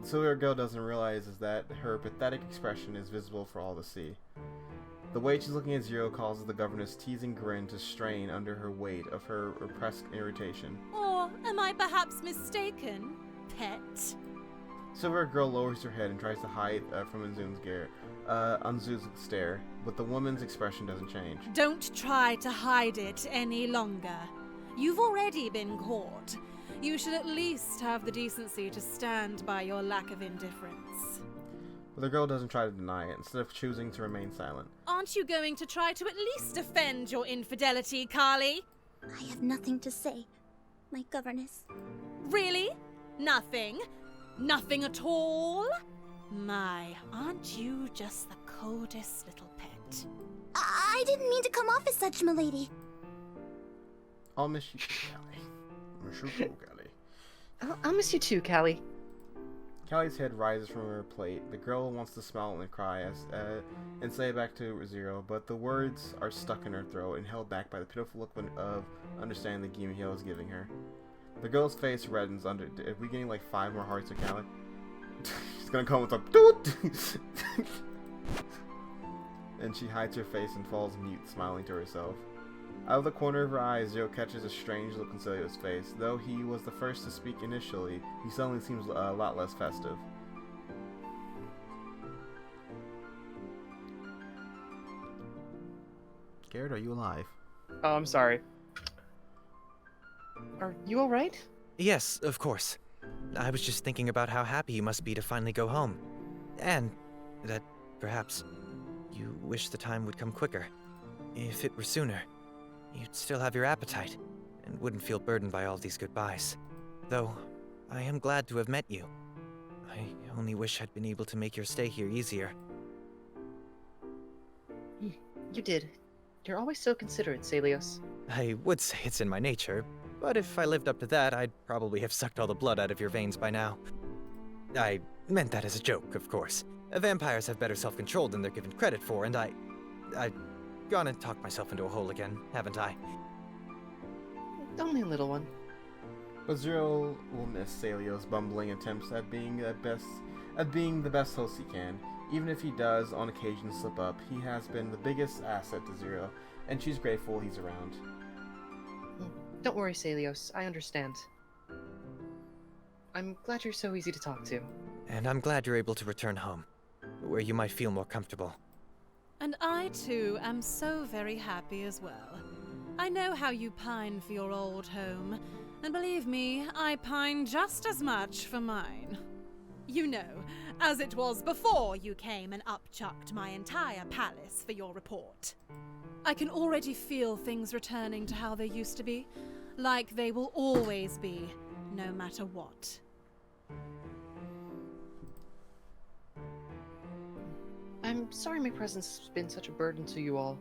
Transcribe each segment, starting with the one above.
Silver Girl doesn't realize is that her pathetic expression is visible for all to see. The way she's looking at Zero causes the governor's teasing grin to strain under her weight of her repressed irritation. Or am I perhaps mistaken, pet? Silver Girl lowers her head and tries to hide from Anzu's stare, but the woman's expression doesn't change. Don't try to hide it any longer. You've already been caught. You should at least have the decency to stand by your lack of indifference. But the girl doesn't try to deny it, instead of choosing to remain silent. Aren't you going to try to at least defend your infidelity, Carly? I have nothing to say, my governess. Really? Nothing? Nothing at all? My, aren't you just the coldest little pet? I didn't mean to come off as such, milady. I'll miss you, Callie. Miss you too, Callie. I'll miss you too, Callie. Callie's head rises from her plate. The girl wants to smile and cry and say it back to Zero, but the words are stuck in her throat and held back by the pitiful look of understanding that Gimihyo is giving her. The girl's face reddens under. Are we getting like 5 more hearts of Callie? She's gonna come with a doot! And she hides her face and falls mute, smiling to herself. Out of the corner of her eye, Zero catches a strange look on Celio's face. Though he was the first to speak initially, he suddenly seems a lot less festive. Garrett, are you alive? Oh, I'm sorry. Are you alright? Yes, of course. I was just thinking about how happy you must be to finally go home. And that perhaps you wish the time would come quicker. If it were sooner, you'd still have your appetite and wouldn't feel burdened by all these goodbyes. Though, I am glad to have met you. I only wish I'd been able to make your stay here easier. You did. You're always so considerate, Celios. I would say it's in my nature, but if I lived up to that, I'd probably have sucked all the blood out of your veins by now. I meant that as a joke, of course. Vampires have better self-control than they're given credit for, and I've gone and talked myself into a hole again, haven't I? Only a little one. But Zero will miss Celio's bumbling attempts at being the best host he can. Even if he does on occasion slip up, he has been the biggest asset to Zero, and she's grateful he's around. Don't worry, Celios. I understand. I'm glad you're so easy to talk to. And I'm glad you're able to return home, where you might feel more comfortable. And I, too, am so very happy as well. I know how you pine for your old home, and believe me, I pine just as much for mine. You know, as it was before you came and upchucked my entire palace for your report. I can already feel things returning to how they used to be, like they will always be, no matter what. I'm sorry my presence has been such a burden to you all.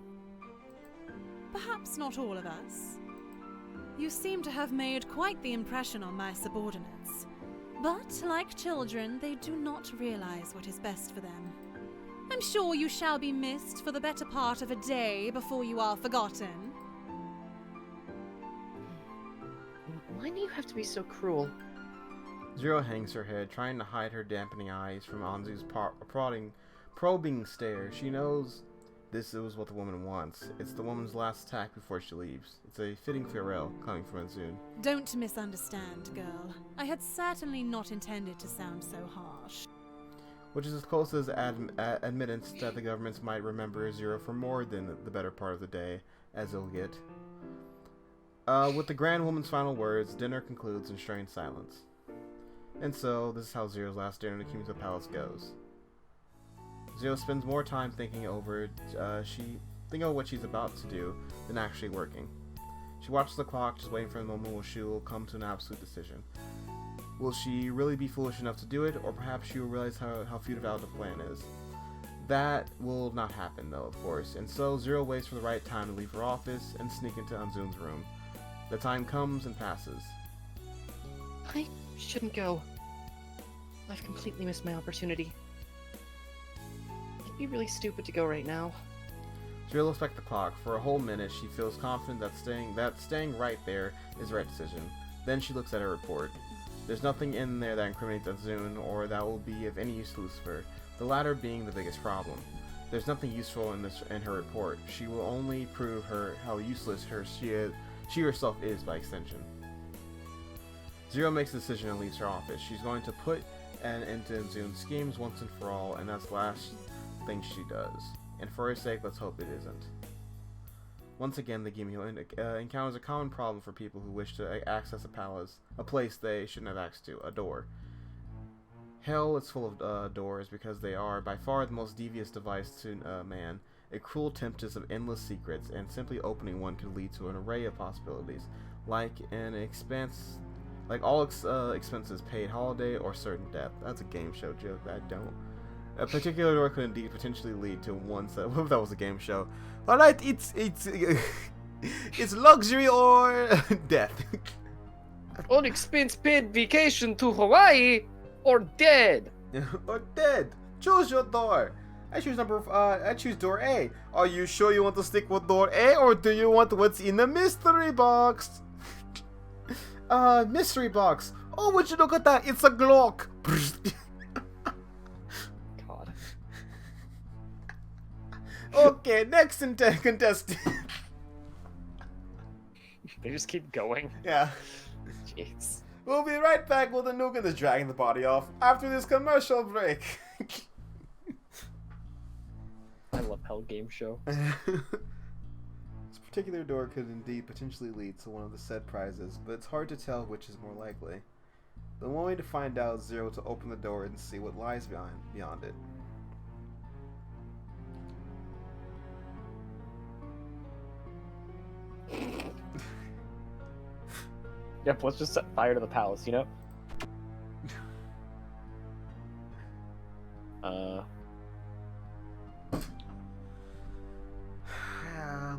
Perhaps not all of us. You seem to have made quite the impression on my subordinates. But, like children, they do not realize what is best for them. I'm sure you shall be missed for the better part of a day before you are forgotten. Why do you have to be so cruel? Zero hangs her head, trying to hide her dampening eyes from Anzu's probing stare. She knows this is what the woman wants. It's the woman's last attack before she leaves. It's a fitting farewell coming from Anzu. Don't misunderstand, girl. I had certainly not intended to sound so harsh. Which is as close as admittance that the governments might remember Zero for more than the better part of the day, as it'll get. With the Grand Woman's final words, dinner concludes in strained silence. And so, this is how Zero's last dinner in the King's Palace goes. Zero spends more time thinking over what she's about to do than actually working. She watches the clock, just waiting for the moment where she will come to an absolute decision. Will she really be foolish enough to do it, or perhaps she will realize how futile the plan is? That will not happen, though, of course, and so Zero waits for the right time to leave her office and sneak into Anzun's room. The time comes and passes. I shouldn't go. I've completely missed my opportunity. It'd be really stupid to go right now. Zero looks back at the clock. For a whole minute, she feels confident that staying right there is the right decision. Then she looks at her report. There's nothing in there that incriminates Azun or that will be of any use to Lucifer, the latter being the biggest problem. There's nothing useful in her report. She will only prove how useless she herself is by extension. Zero makes a decision and leaves her office. She's going to put an end to Azun's schemes once and for all, and that's the last thing she does. And for her sake, let's hope it isn't. Once again, the Gimio encounters a common problem for people who wish to access a palace, a place they shouldn't have access to, a door. Hell is full of doors because they are by far the most devious device to man, a cruel temptress of endless secrets, and simply opening one could lead to an array of possibilities, like all expenses paid, holiday, or certain death. That's a game show joke that I don't. A particular door could indeed potentially lead to one set. What if that was a game show? All right, it's it's luxury or death. On expense paid vacation to Hawaii or dead. Or dead. Choose your door. I choose door A. Are you sure you want to stick with door A, or do you want what's in the mystery box? Mystery box. Oh, would you look at that? It's a Glock. God. Okay, next contestant. They just keep going. Yeah. Jeez. We'll be right back with a nuke and dragging the body off after this commercial break. I love Hell Game Show. This particular door could indeed potentially lead to one of the said prizes, but it's hard to tell which is more likely. The one way to find out is Zero to open the door and see what lies beyond it. Yep, let's just set fire to the palace, you know?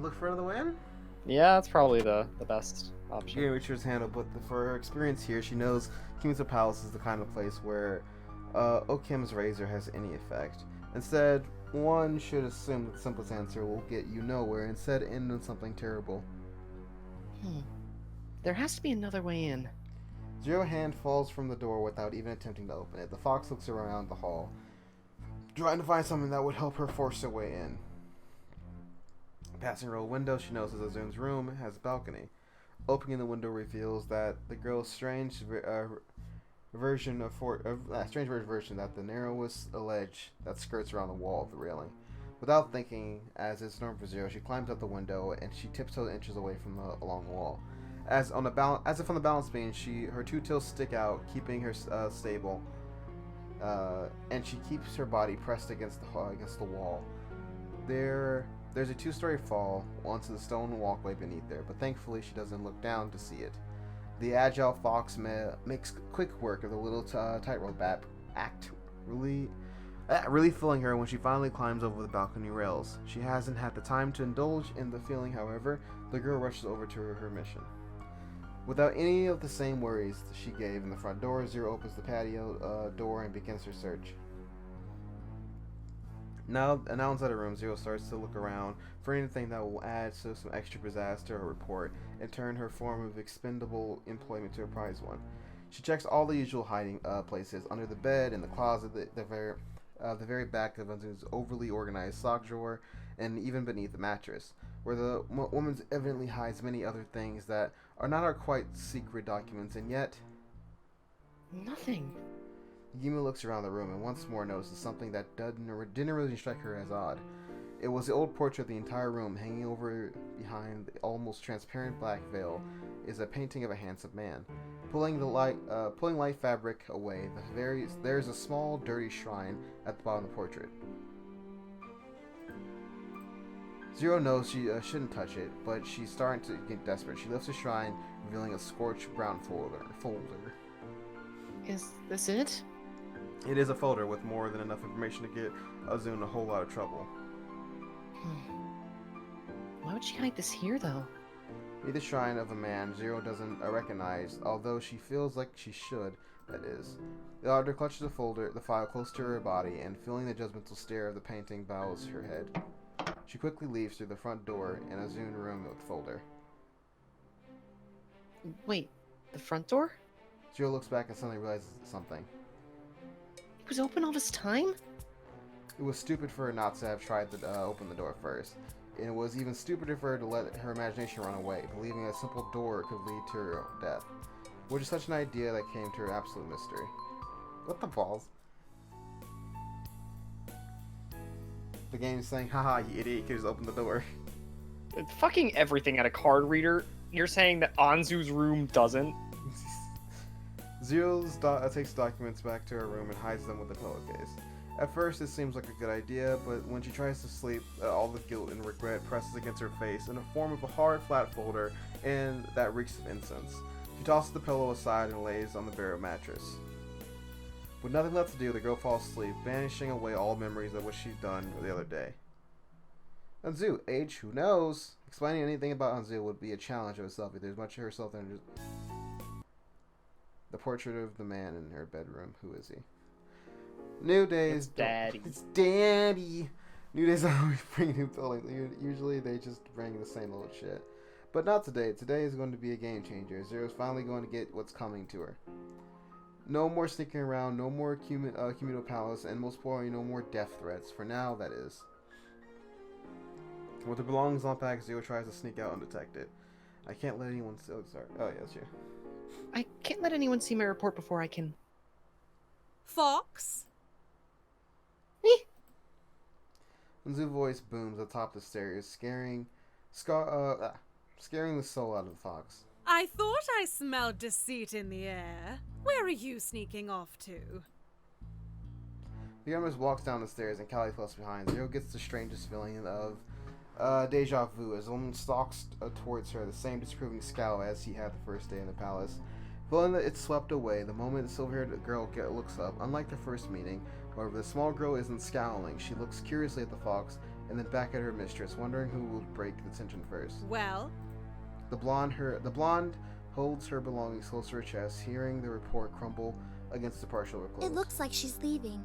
Look for another win? Yeah, that's probably the best option. Yeah, Richard's handle, but for her experience here, she knows King's Palace is the kind of place where Okim's razor has any effect. Instead, one should assume that the simplest answer will get you nowhere, instead end in something terrible. There has to be another way in. Zero hand falls from the door without even attempting to open it. The fox looks around the hall, trying to find something that would help her force her way in. Passing her old window, she notices Azun's room has a balcony. Opening the window reveals that the girl's strange version that the narrowest ledge that skirts around the wall of the railing. Without thinking, as is normal for Zero, she climbs up the window and she tiptoes inches away from along the wall. As if on the balance beam, her two toes stick out, keeping her stable, and she keeps her body pressed against the wall. There's a two-story fall onto the stone walkway beneath there, but thankfully she doesn't look down to see it. The agile fox makes quick work of the little tightrope act, really filling her when she finally climbs over the balcony rails. She hasn't had the time to indulge in the feeling, however. The girl rushes over to her mission. Without any of the same worries she gave in the front door, Zero opens the patio door and begins her search. Now inside the room, Zero starts to look around for anything that will add some extra pizzazz to her report and turn her form of expendable employment to a prize one. She checks all the usual hiding places, under the bed, in the closet, the very back of Azun's overly organized sock drawer, and even beneath the mattress, where the woman evidently hides many other things that are not our quite secret documents, and yet... Nothing. Yuma looks around the room and once more notices something that didn't really strike her as odd. It was the old portrait of the entire room. Hanging over behind the almost transparent black veil is a painting of a handsome man. Pulling light fabric away, there's a small, dirty shrine at the bottom of the portrait. Zero knows she shouldn't touch it, but she's starting to get desperate. She lifts the shrine, revealing a scorched brown folder. Is this it? It is a folder with more than enough information to get Azun a whole lot of trouble. Why would she hide this here, though? Be the shrine of a man Zero doesn't recognize, although she feels like she should, that is. The auditor clutches the file close to her body, and feeling the judgmental stare of the painting, bows her head. She quickly leaves through the front door and Azun room with the folder. Wait, the front door? Zero looks back and suddenly realizes something. It was open all this time? It was stupid for her not to have tried to open the door first. And it was even stupider for her to let her imagination run away, believing a simple door could lead to her death. Which is such an idea that came to her absolute mystery. What the balls? The game is saying, haha, you idiot, you could just open the door. Fucking everything at a card reader. You're saying that Anzu's room doesn't? Zero takes documents back to her room and hides them with a pillowcase. At first, it seems like a good idea, but when she tries to sleep, all the guilt and regret presses against her face in the form of a hard, flat folder, and that reeks of incense. She tosses the pillow aside and lays on the bare mattress. With nothing left to do, the girl falls asleep, banishing away all memories of what she'd done the other day. Anzu, age, who knows? Explaining anything about Anzu would be a challenge of itself, if there's much of herself than just... The portrait of the man in her bedroom. Who is he? New days. It's Daddy. It's Daddy. New days always bring new feelings. Usually they just bring the same old shit. But not today. Today is going to be a game changer. Zero's finally going to get what's coming to her. No more sneaking around, no more Kumino Palace, and most importantly, no more death threats. For now, that is. With her belongings unpacked, Zero tries to sneak out undetected. I can't let anyone see. Oh, sorry. Oh, yeah, that's you. I can't let anyone see my report before I can... Fox? Anzu's voice booms atop the stairs, scaring the soul out of the fox. I thought I smelled deceit in the air. Where are you sneaking off to? The governess walks down the stairs and Callie close behind. Zero gets the strangest feeling of deja vu as the woman stalks towards her, the same disapproving scowl as he had the first day in the palace. Feeling that it's swept away, the moment the silver-haired girl looks up. Unlike the first meeting, however, the small girl isn't scowling. She looks curiously at the fox and then back at her mistress, wondering who will break the tension first. Well? The blonde holds her belongings close to her chest, hearing the report crumble against the partial clothes. It looks like she's leaving.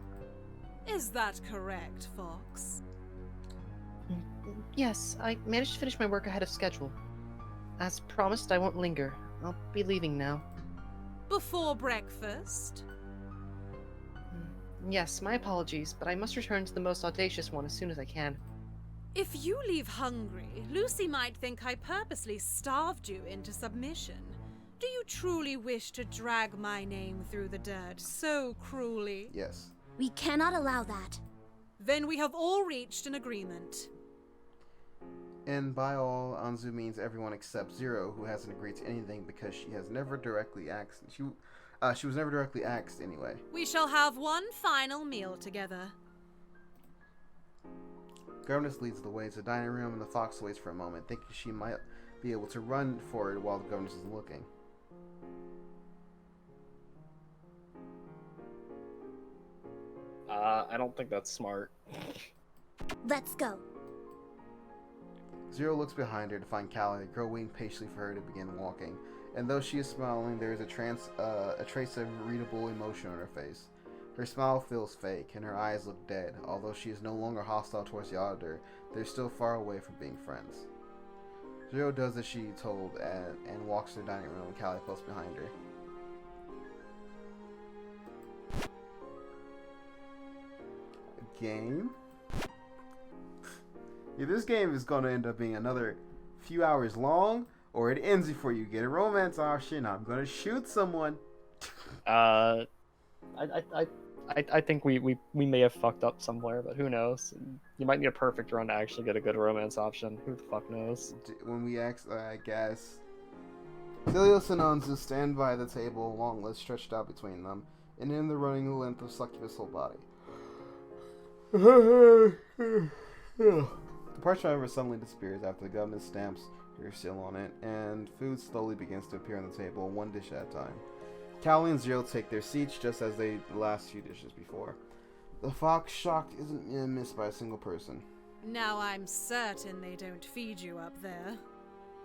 Is that correct, Fox? Yes, I managed to finish my work ahead of schedule. As promised, I won't linger. I'll be leaving now. Before breakfast? Yes, my apologies, but I must return to the most audacious one as soon as I can. If you leave hungry, Lucy might think I purposely starved you into submission. Do you truly wish to drag my name through the dirt so cruelly? Yes. We cannot allow that. Then we have all reached an agreement. And by all, Anzu means everyone except Zero, who hasn't agreed to anything because she has never directly asked. She was never directly asked anyway. We shall have one final meal together. Governess leads the way to the dining room, and the fox waits for a moment, thinking she might be able to run for it while the governess is looking. I don't think that's smart. Let's go. Zero looks behind her to find Callie, the girl waiting patiently for her to begin walking. And though she is smiling, there is a trace of readable emotion on her face. Her smile feels fake, and her eyes look dead. Although she is no longer hostile towards the auditor, they're still far away from being friends. Zero does as she told and walks to the dining room with Callie close behind her. Game? Yeah, this game is going to end up being another few hours long, or it ends before you get a romance option. I'm going to shoot someone. I think we may have fucked up somewhere, but who knows? You might need a perfect run to actually get a good romance option. Who the fuck knows? When we ask, I guess. Philios and Anzu stand by the table, long list stretched out between them, and in the running length of Succubus' whole body. The parchment, however, suddenly disappears after the governess stamps her seal on it, and food slowly begins to appear on the table, one dish at a time. Callie and Zero take their seats just as the last few dishes before. The fox, shocked, isn't missed by a single person. Now I'm certain they don't feed you up there.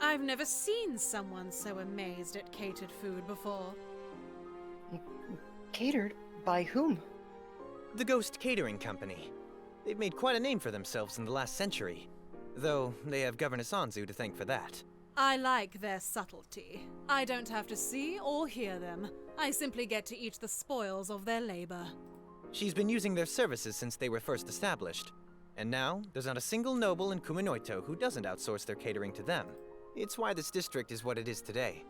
I've never seen someone so amazed at catered food before. Catered? By whom? The Ghost Catering Company. They've made quite a name for themselves in the last century, though they have Governess Anzu to thank for that. I like their subtlety. I don't have to see or hear them. I simply get to eat the spoils of their labor. She's been using their services since they were first established. And now, there's not a single noble in Kumanoito who doesn't outsource their catering to them. It's why this district is what it is today.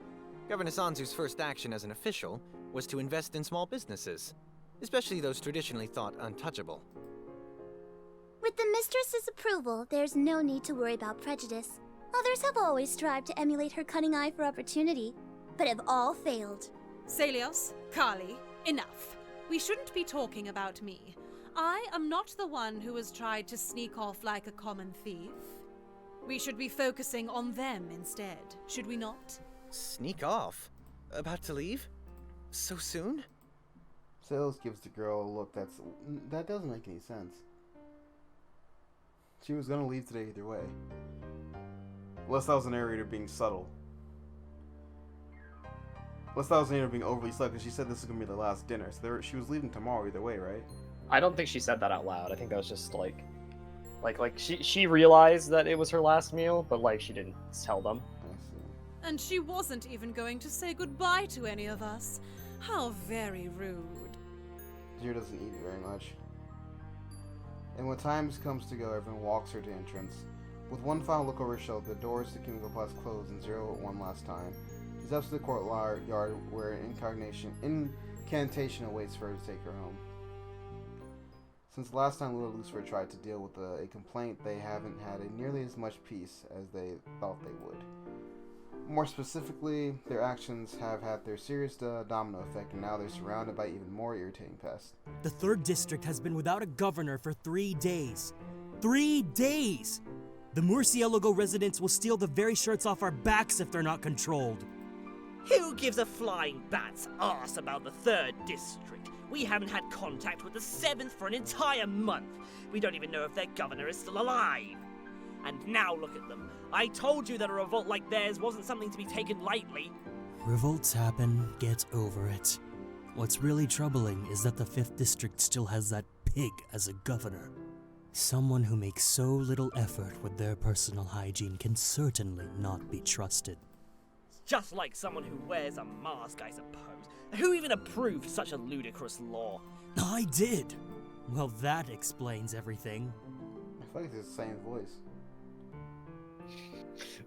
Governess Anzu's first action as an official was to invest in small businesses, especially those traditionally thought untouchable. With the mistress's approval, there's no need to worry about prejudice. Others have always strived to emulate her cunning eye for opportunity, but have all failed. Celios, Kali, enough. We shouldn't be talking about me. I am not the one who has tried to sneak off like a common thief. We should be focusing on them instead, should we not? Sneak off? About to leave? So soon? Sales gives the girl a look that doesn't make any sense. She was gonna leave today either way. Unless that was the narrator being subtle. Unless that was the narrator being overly subtle, because she said this is gonna be the last dinner. So she was leaving tomorrow either way, right? I don't think she said that out loud. I think that was just like she realized that it was her last meal, but like she didn't tell them. I see. And she wasn't even going to say goodbye to any of us. How very rude. Jiro doesn't eat very much. And when time comes to go, everyone walks her to entrance. With one final look over her shoulder, the doors to Kimiko Plus close and Zero one last time. He steps to the courtyard where an incantation awaits for her to take her home. Since the last time Lula Lucifer tried to deal with a complaint, they haven't had nearly as much peace as they thought they would. More specifically, their actions have had their serious domino effect, and now they're surrounded by even more irritating pests. The 3rd District has been without a governor for 3 days. 3 days! The Murcielago residents will steal the very shirts off our backs if they're not controlled. Who gives a flying bat's ass about the 3rd District? We haven't had contact with the 7th for an entire month. We don't even know if their governor is still alive. And now look at them. I told you that a revolt like theirs wasn't something to be taken lightly. Revolts happen, get over it. What's really troubling is that the 5th District still has that pig as a governor. Someone who makes so little effort with their personal hygiene can certainly not be trusted. Just like someone who wears a mask, I suppose. Who even approved such a ludicrous law? I did! Well, that explains everything. I feel like it's the same voice.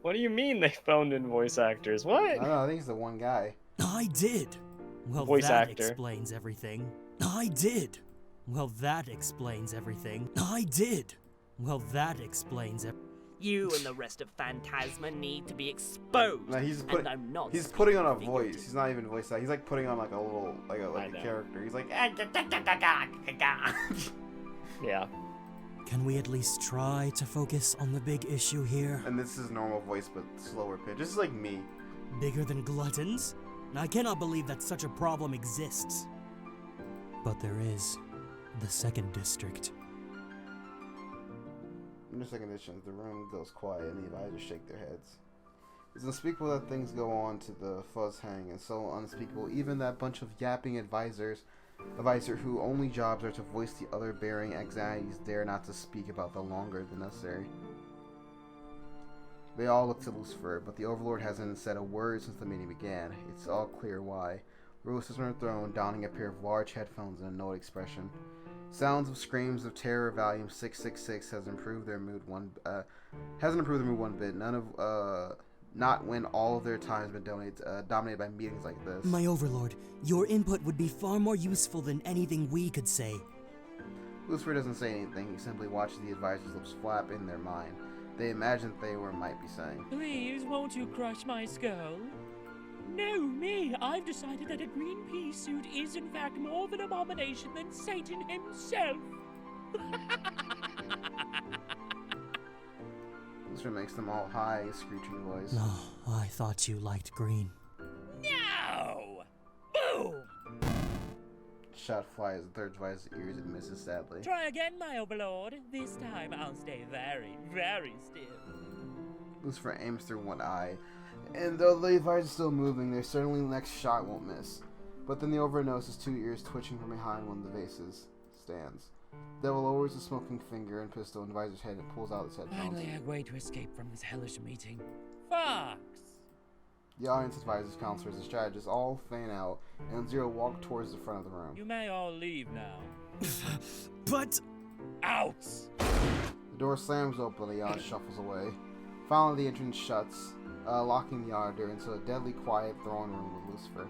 What do you mean they phoned in voice actors? What? I don't know, I think it's the one guy. I did! Well, Voice that actor. explains everything. I did! Well, that explains everything. I did! Well, that explains everything. You and the rest of Phantasma need to be exposed. No, he's and I'm not he's putting on a speaking voice. figuratively. He's not even voice acting. He's like putting on like a little like I a know. character. He's like Yeah. Can we at least try to focus on the big issue here? and this is normal voice but slower pitch. This is like me. Bigger than gluttons? I cannot believe that such a problem exists. But there is. The 2nd District. In the second edition, the room goes quiet and the advisors shake their heads. It's unspeakable that things go on to the fuzz hang, and so unspeakable even that bunch of yapping advisor who only jobs are to voice the other bearing anxieties dare not to speak about the longer than necessary. They all look to Lucifer, but the Overlord hasn't said a word since the meeting began. It's all clear why. Rua sits on her throne, donning a pair of large headphones and a annoyed expression. Sounds of screams of terror, volume 666 hasn't improved their mood one bit. Not when all of their time has been dominated by meetings like this. My Overlord, your input would be far more useful than anything we could say. Lucifer doesn't say anything. He simply watches the advisors' lips flap in their mind. They imagine they might be saying. Please, won't you crush my skull? No, me! I've decided that a green pea suit is in fact more of an abomination than Satan himself! Lucifer makes them all high, screeching voice. Oh, I thought you liked green. No! Boom! Shot flies the third advisor's ears and misses sadly. Try again, my overlord. This time I'll stay very, very still. Lucifer aims through one eye, and though the advisor's still moving, their certainly next shot won't miss. But then the Overlord notices 2 ears twitching from behind one of the vases stands. Devil lowers a smoking finger and pistol in the advisor's head and pulls out his headphones. Finally, a way to escape from this hellish meeting. Fox! The audience advisors, counselors, and strategists all fan out, and Zero walk towards the front of the room. You may all leave now. But Out! The door slams open, the Yard shuffles away. Finally, the entrance shuts, locking the auditor into a deadly quiet throne room with Lucifer.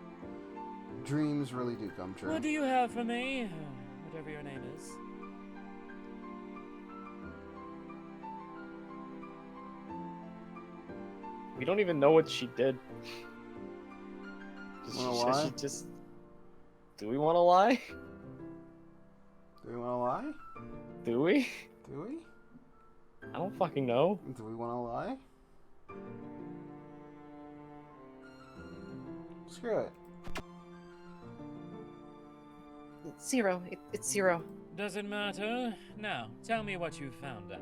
Dreams really do come true. What do you have for me? Whatever your name is. We don't even know what she did. Wanna lie? She just. Do we want to lie? Do we want to lie? Do we? Do we? I don't fucking know. Do we want to lie? Screw it. Zero. It's Zero. Doesn't matter. Now, tell me what you found out.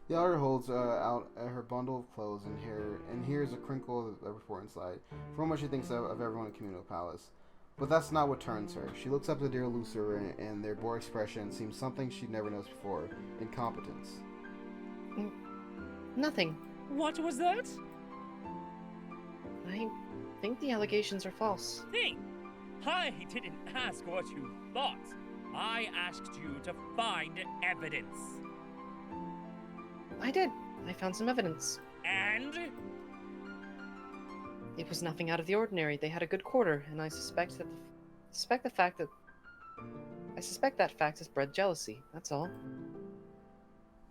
The auditor holds out her bundle of clothes, and here's a crinkle of the report inside, from what she thinks of everyone in Communal Palace. But that's not what turns her. She looks up to dear Lucifer, and their bored expression seems something she'd never noticed before: incompetence. Nothing. What was that? I think the allegations are false. Think! I didn't ask what you thought. I asked you to find evidence. I did. I found some evidence. And? It was nothing out of the ordinary. They had a good quarter, and I suspect that that fact has bred jealousy. That's all.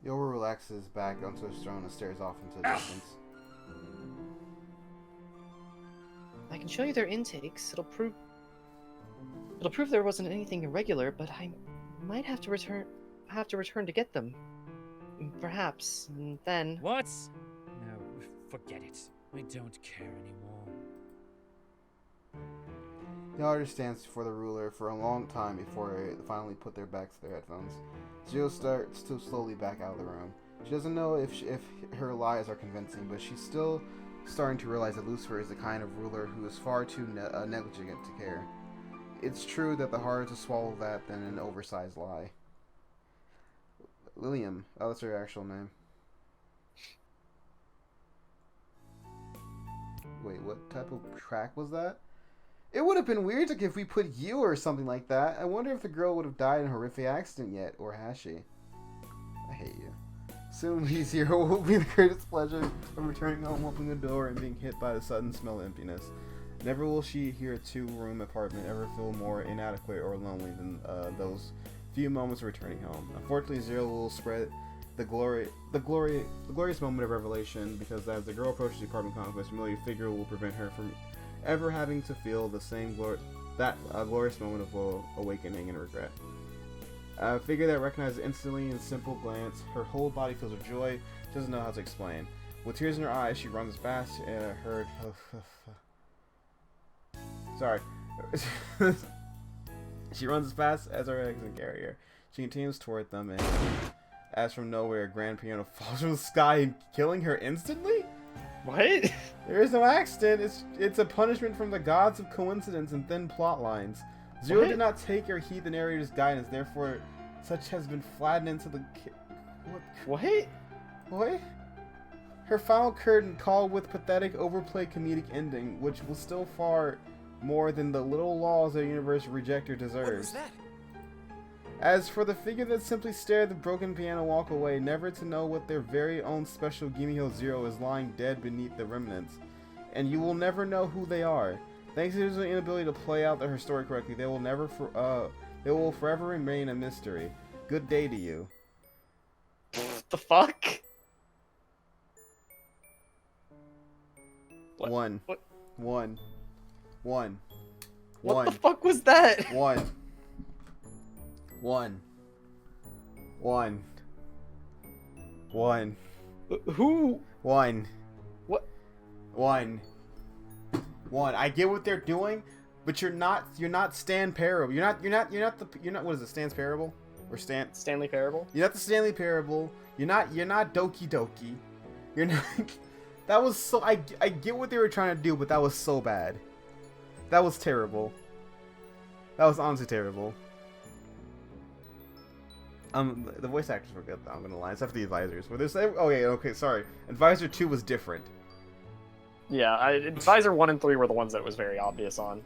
Yoru relaxes back onto his throne and stares off into the distance. I can show you their intakes. It'll prove there wasn't anything irregular, but I might have to return to get them. Perhaps, and then... What? No, forget it. I don't care anymore. The auditor stands before the ruler for a long time before they finally put their backs to their headphones. Zero starts to slowly back out of the room. She doesn't know if her lies are convincing, but she's still starting to realize that Lucifer is the kind of ruler who is far too negligent to care. It's true that the harder to swallow that than an oversized lie. Lilium. Oh, that's her actual name. Wait, what type of track was that? It would have been weird if we put you or something like that. I wonder if the girl would have died in a horrific accident yet, or has she? I hate you. Soon Zero will be the greatest pleasure of returning home, opening the door, and being hit by the sudden smell of emptiness. Never will she hear a two-room apartment ever feel more inadequate or lonely than those few moments of returning home. Unfortunately, Zero will spread the glorious moment of revelation, because as the girl approaches the apartment complex, a familiar figure will prevent her from ever having to feel the same glorious moment of awakening and regret. A figure that recognizes instantly in a simple glance. Her whole body fills with joy. She doesn't know how to explain. With tears in her eyes, she runs past her. Sorry. She runs as fast as her exit carrier. She continues toward them, and as from nowhere, a grand piano falls from the sky, killing her instantly? What? There is no accident. It's a punishment from the gods of coincidence and thin plot lines. Zero What? did not take or heed the narrator's guidance, therefore such has been flattened into the... What? What? Her final curtain called with pathetic, overplayed comedic ending, which was still far more than the little laws of the universe rejector deserves. What was that? As for the figure that simply stared the broken piano walk away, never to know what their very own special Gimme Hill Zero is lying dead beneath the remnants. And you will never know who they are. Thanks to their inability to play out their story correctly, they will forever remain a mystery. Good day to you. What the fuck? What? One. What? One. One. What One. the fuck was that? One. One. One. One. Who? One. What? One. One. I get what they're doing, but you're not Stan Parable. You're not what is it, Stan's Parable? Or Stanley Parable? You're not the Stanley Parable. You're not Doki Doki. You're not that was so I get what they were trying to do, but that was so bad. That was terrible. That was honestly terrible. The voice actors were good though. I'm gonna lie, except for the advisors. Were there? Okay, sorry. Advisor 2 was different. Yeah, Advisor 1 and 3 were the ones that it was very obvious on.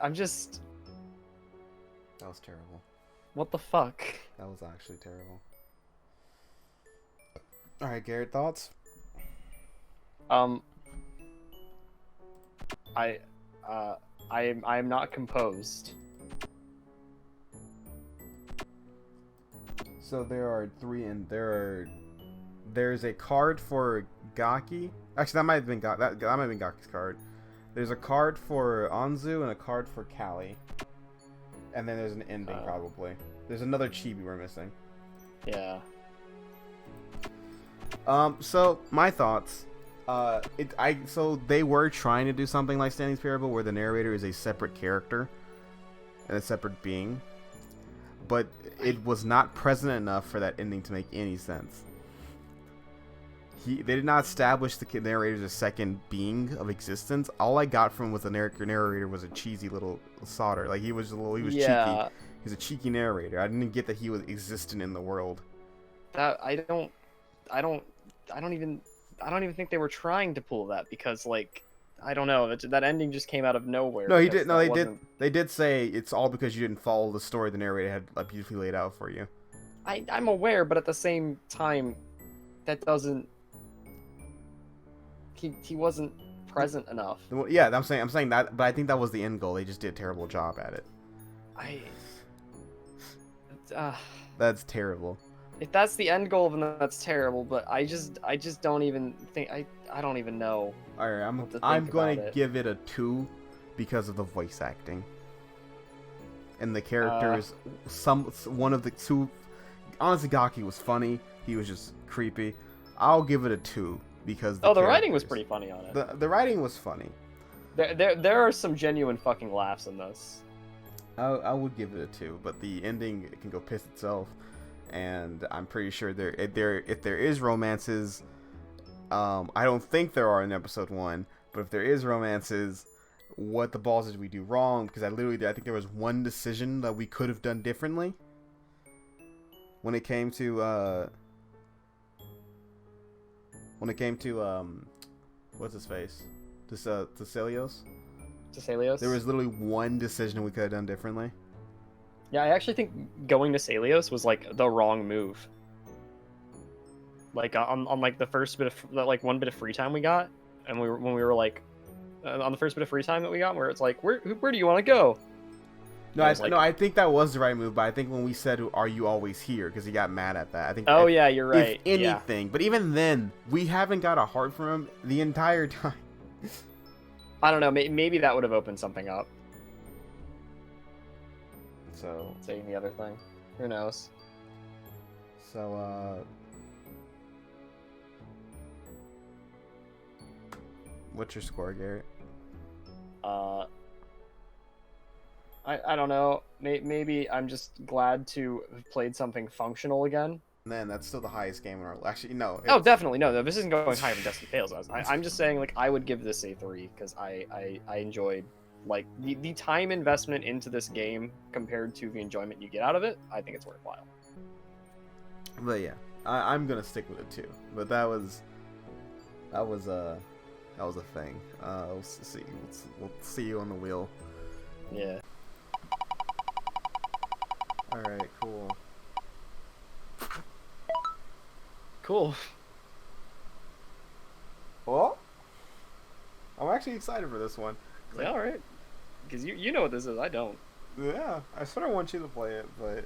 I'm just... That was terrible. What the fuck? That was actually terrible. Alright, Garrett, thoughts? I'm not composed. So there are three, and there's a card for Gaki. Actually, that might have been that might have been Gaki's card. There's a card for Anzu and a card for Callie. And then there's an ending probably. There's another chibi we're missing. Yeah. So my thoughts. So they were trying to do something like Stanley's Parable, where the narrator is a separate character and a separate being, but it was not present enough for that ending to make any sense. They did not establish the narrator as a second being of existence. All I got from was the narrator was a cheesy little solder. Like he was cheeky. He's a cheeky narrator. I didn't get that he was existent in the world. That I don't even think they were trying to pull that, because like I don't know, that ending just came out of nowhere. No, he did. No, they did say it's all because you didn't follow the story the narrator had beautifully laid out for you. I'm aware, but at the same time, that doesn't. He wasn't present enough. Yeah, I'm saying that, but I think that was the end goal. They just did a terrible job at it. That's terrible. If that's the end goal, then that's terrible. But I just don't even think I don't even know. All right, I'm going to give it a 2 because of the voice acting and the characters. One of the two. Honestly, Gaki was funny. He was just creepy. I'll give it a 2 because the writing was pretty funny on it. The writing was funny. There are some genuine fucking laughs in this. I would give it a 2, but the ending can go piss itself. And I'm pretty sure if there is romances, I don't think there are in episode 1, but if there is romances, what the balls did we do wrong? Because I think there was one decision that we could have done differently when it came to what's his face, Thessalios. There was literally one decision we could have done differently. Yeah, I actually think going to Salios was like the wrong move. Like on like the first bit of like one bit of free time we got, and when we were like on the first bit of free time that we got, where it's like where do you want to go? No, I think that was the right move, but I think when we said "Are you always here?" because he got mad at that. I think. Oh yeah, you're right. If anything, but even then, we haven't got a heart from him the entire time. I don't know. Maybe that would have opened something up. So saying the other thing, who knows? So what's your score, Garrett? I don't know. Maybe I'm just glad to have played something functional again. Man, that's still the highest game in our. Actually, no. Oh, definitely no. This isn't going higher than Destiny Fails. I'm just saying, like, I would give this a 3 because I enjoyed. Like, the time investment into this game compared to the enjoyment you get out of it, I think it's worthwhile. But yeah, I'm gonna stick with it too. But that was a thing. We'll see you on the wheel. Yeah. All right. Cool. Well, I'm actually excited for this one. Yeah, all right. Because you know what this is, I don't. Yeah, I sort of want you to play it, but